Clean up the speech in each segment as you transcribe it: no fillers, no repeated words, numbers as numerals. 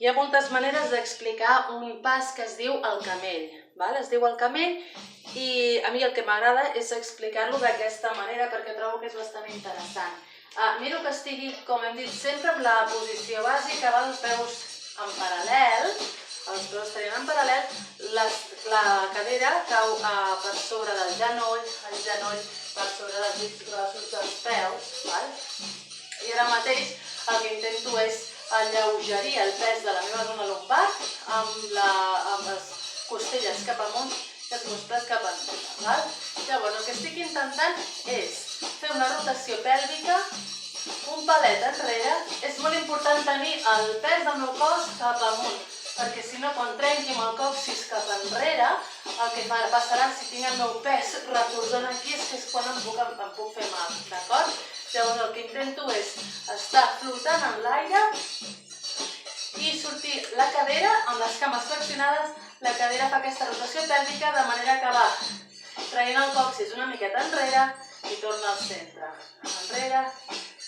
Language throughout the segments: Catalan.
Hi ha moltes maneres d'explicar un pas que es diu el camell. Es diu el camell i a mi el que m'agrada és explicar-lo d'aquesta manera perquè trobo que és bastant interessant. Miro que estigui, com hem dit sempre, amb la posició bàsica, els peus en paral·lel, els peus estarien en paral·lel, la cadera cau per sobre del genoll, el genoll per sobre dels dits grossos dels peus. I ara mateix el que intento és alleugerir el pes de la meva zona lumbar amb les costelles cap amunt i els muscles cap enrere. Llavors el que estic intentant és fer una rotació pèlvica, un palet enrere. És molt important tenir el pes del meu cos cap amunt, perquè si no, quan trenqui amb el còccix cap enrere, el que passarà si tinc el meu pes recolzant aquí és que és quan em puc fer mal, d'acord? Llavors el que intento és estar flotant en l'aire i sortir la cadera amb les cames flexionades. La cadera fa aquesta rotació pèlvica de manera que va traient el còccix una miqueta enrere i torna al centre. Enrere,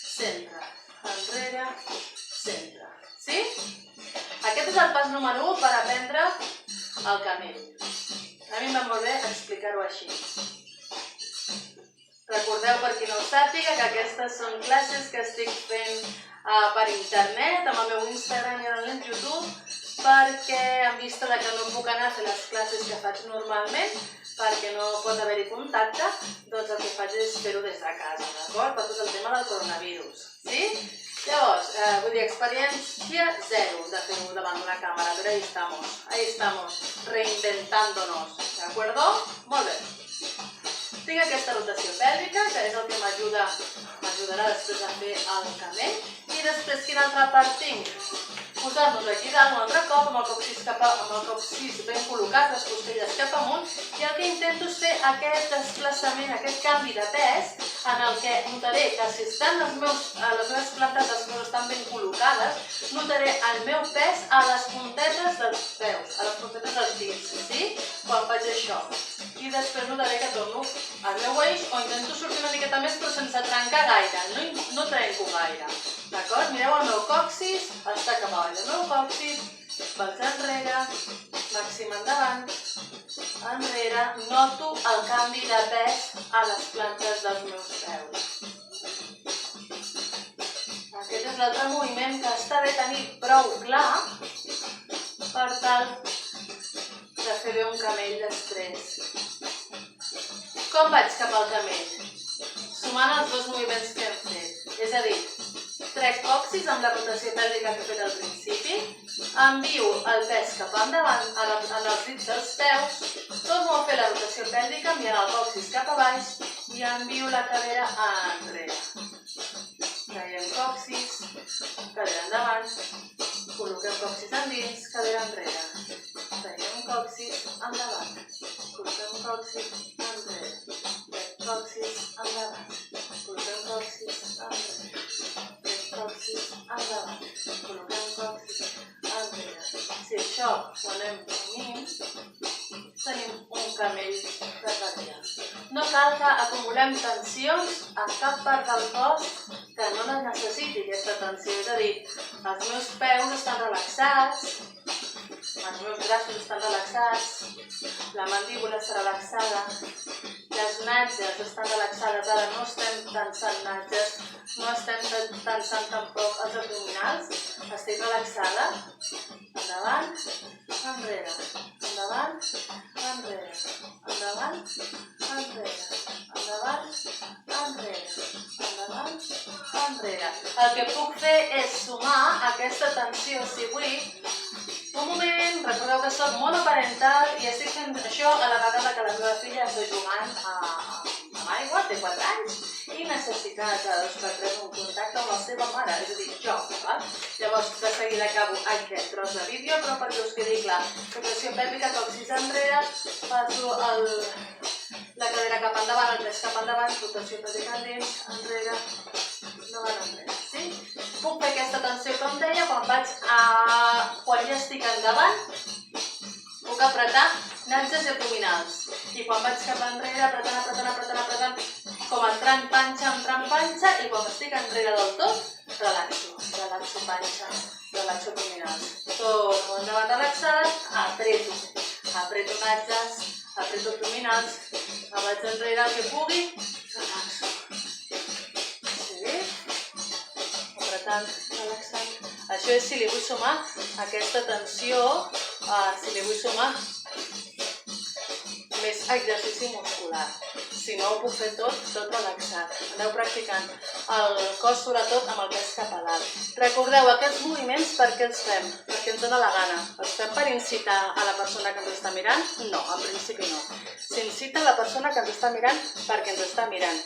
centre, enrere, centre. Sí? Aquest és el pas número 1 per aprendre el camell. A mi em va molt bé explicar-ho així. Recordeu, per qui no ho sàpiga, que aquestes són classes que estic fent per internet, amb el meu Instagram i en el YouTube, perquè en vista que no puc anar a fer les classes que faig normalment, perquè no pot haver-hi contacte, doncs el que faig és fer-ho des de casa, d'acord? Per tot el tema del coronavirus, sí? Llavors, vull dir, experiència zero de fer-ho davant d'una càmera, però ahí estamos, reinventándonos, ¿de Molt bé. Tinc aquesta rotació pèlvica, que és el que m'ajudarà després a fer el camell. I després, quina altra part tinc? Posar-nos aquí dalt un altre cop, amb el còccix ben col·locat, les costelles cap amunt, i el que intento és fer aquest desplaçament, aquest canvi de pes, en el que notaré que si estan les meves plantes dels peus estan ben col·locades, notaré el meu pes a les puntetes dels peus, a les puntetes dels dits, sí? Quan faig això. I després notaré que torno al meu eix o intento sortir una miqueta més però sense trencar gaire, no trenco gaire. D'acord? Mireu el meu còccix, està cap avall el meu còccix, vaig enrere, màxim endavant, enrere, noto el canvi de pes a les plantes dels meus peus. Aquest és l'altre moviment que està bé tenir prou clar per tal de fer bé un camell després. Com vaig cap al camell? Sumant els dos moviments que hem fet. És a dir, trec còccix amb la rotació pèlvica que he fet al principi, envio el pes cap endavant en els dits dels peus, torno a fer la rotació pèlvica enviant el còccix cap a baix i envio la cadera enrere. Traiem còccix, cadera endavant, col·loquem còccix endins, cadera enrere. Traiem còccix endavant, col·loquem còccix enrere. Traiem còccix endavant, col·loquem còccix enrere. Còccix endavant, col·loquem còccix enrere. Si això ho anem unint, tenim un camell de cadira. No cal que acumulem tensions a cap part del cos que no les necessiti aquesta tensió. És a dir, els meus peus estan relaxats, els meus braços estan relaxats, la mandíbula està relaxada, les natges estan relaxades, ara no estem tensant natges, no estem tensant tampoc els abdominals, estic relaxada, endavant, enrere, endavant, enrere, endavant, enrere, endavant, enrere, endavant, enrere. El que puc fer és sumar aquesta tensió si vull. Un moment, recordeu que soc monoparental i estic fent això a la vegada que la meva filla està jugant amb aigua, té 4 anys, i necessita cada 2 per 3 un contacte amb la seva mare, és a dir, jo. Llavors, de seguida acabo aquest tros de vídeo, però perquè us quedi clar. Rotació pèlvica, còccix enrere, passo la cadera cap endavant, el pes cap endavant, rotació pèlvica endins, enrere, endavant, enrere. Sí? Puc fer aquesta tensió, com deia, quan ja estic endavant, puc apretar natges i abdominals. I quan vaig cap enrere, apretant, com entrant panxa, i quan estic enrere del tot, relaxo panxa, relaxo abdominals. apreto natges, apreto abdominals, em vaig enrere el que pugui, relaxo. Sí? Apretant, relaxant. Això és si li vull sumar aquesta tensió, si li vull sumar més exercici muscular. Si no, ho puc fer tot relaxat. Aneu practicant el cos, sobretot amb el pes cap a dalt. Recordeu, aquests moviments per què els fem? Perquè ens dona la gana. Els fem per incitar a la persona que ens està mirant? No, en principi no. S'incita a la persona que ens està mirant perquè ens està mirant,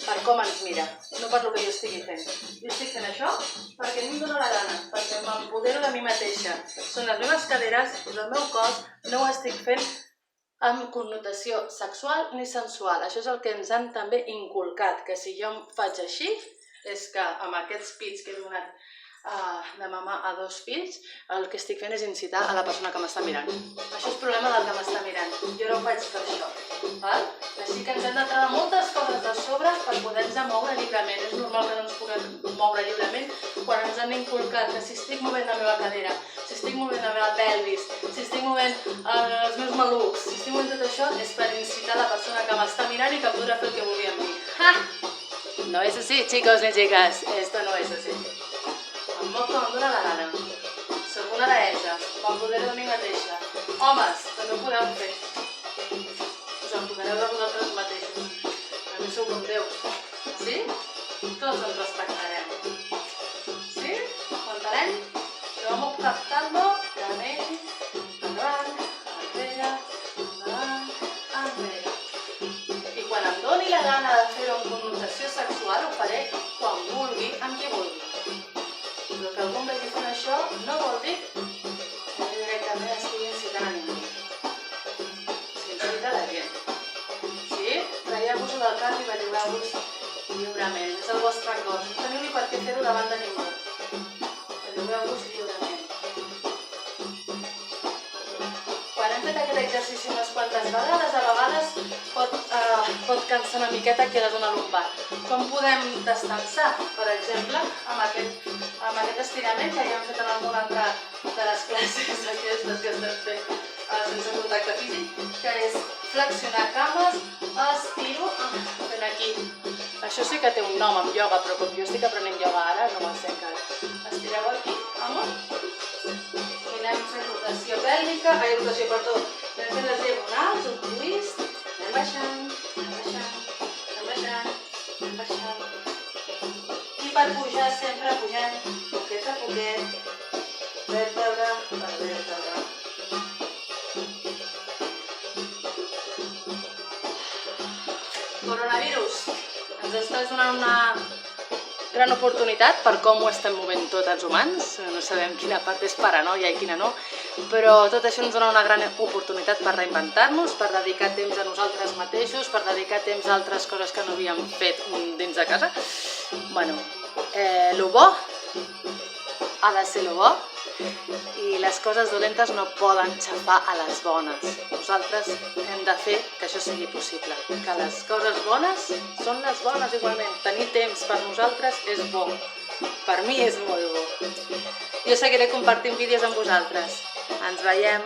per com ens mira, no per el que jo estigui fent. Jo estic fent això perquè a mi em dona la gana, perquè m'empodero de mi mateixa. Són les meves caderes, és el meu cos, no ho estic fent amb connotació sexual ni sensual. Això és el que ens han també inculcat, que si jo em faig així, és que amb aquests pits que he donat de mamar a 2 fills, el que estic fent és incitar a la persona que m'està mirant. Això és problema del que m'està mirant. Jo no ho faig per això. Val? Així que ens hem de treure moltes coses de sobre per poder-nos moure lliurement. És normal que no ens puguem moure lliurement quan ens han inculcat que si estic movent la meva cadera, si estic movent la meva pelvis, si estic movent els meus malucs, si estic movent tot això, és per incitar la persona que m'està mirant i que podrà fer el que vulgui amb mi. ¡Ja! No és així, chicos ni chicas. Esto no és així. Em moc com em dóna la gana. Soc una deessa, m'empodero de mi mateixa. Homes, també ho podeu fer. Us empodereu de vosaltres mateixos. A mi sou com Déus. Sí? Tots ens respectarem. Sí? Ho entenem? Però vamos captando canell, endavant, enrere, endavant, enrere. I quan em doni la gana de fer-ho amb connotació sexual, ho faré quan vulgui, amb qui vulgui. Però que algú em vegi fent això no vol dir que directament estigui incitant a ningú. S'incita la gent. Sí? Traieu-vos-ho del cap i bellugeu-vos lliurement. És el vostre cos. No teniu ni per què fer-ho davant de ningú. Bellugeu-vos lliurement. Quan hem fet aquest exercici unes quantes vegades, a vegades pot cansar una miqueta aquí a la zona lumbar. Com podem descansar? Per exemple, amb aquest estirament que ja hem fet en alguna altra de les classes aquestes que estem fent sense contacte físic, que és flexionar cames, estiro, fent aquí. Això sí que té un nom en ioga, però com jo estic aprenent ioga ara, no me'n sé encara. Estireu aquí, amunt, i anem fent rotació pèlvica, rotació, perdó, anem fent les diagonals, un twist, anem baixant, anem baixant, anem baixant, anem baixant. I per pujar sempre pugem poquet a poquet, vèrtebra per vèrtebra. Coronavirus, ens estàs donant una gran oportunitat per com ho estem movent tots els humans. No sabem quina part és paranoia i quina no, però tot això ens dona una gran oportunitat per reinventar-nos, per dedicar temps a nosaltres mateixos, per dedicar temps a altres coses que no havíem fet dins de casa. Bueno, lo bo ha de ser lo bo i les coses dolentes no poden xafar a les bones. Nosaltres hem de fer que això sigui possible, que les coses bones són les bones igualment. Tenir temps per nosaltres és bo, per mi és molt bo. Jo seguiré compartint vídeos amb vosaltres. Ens veiem!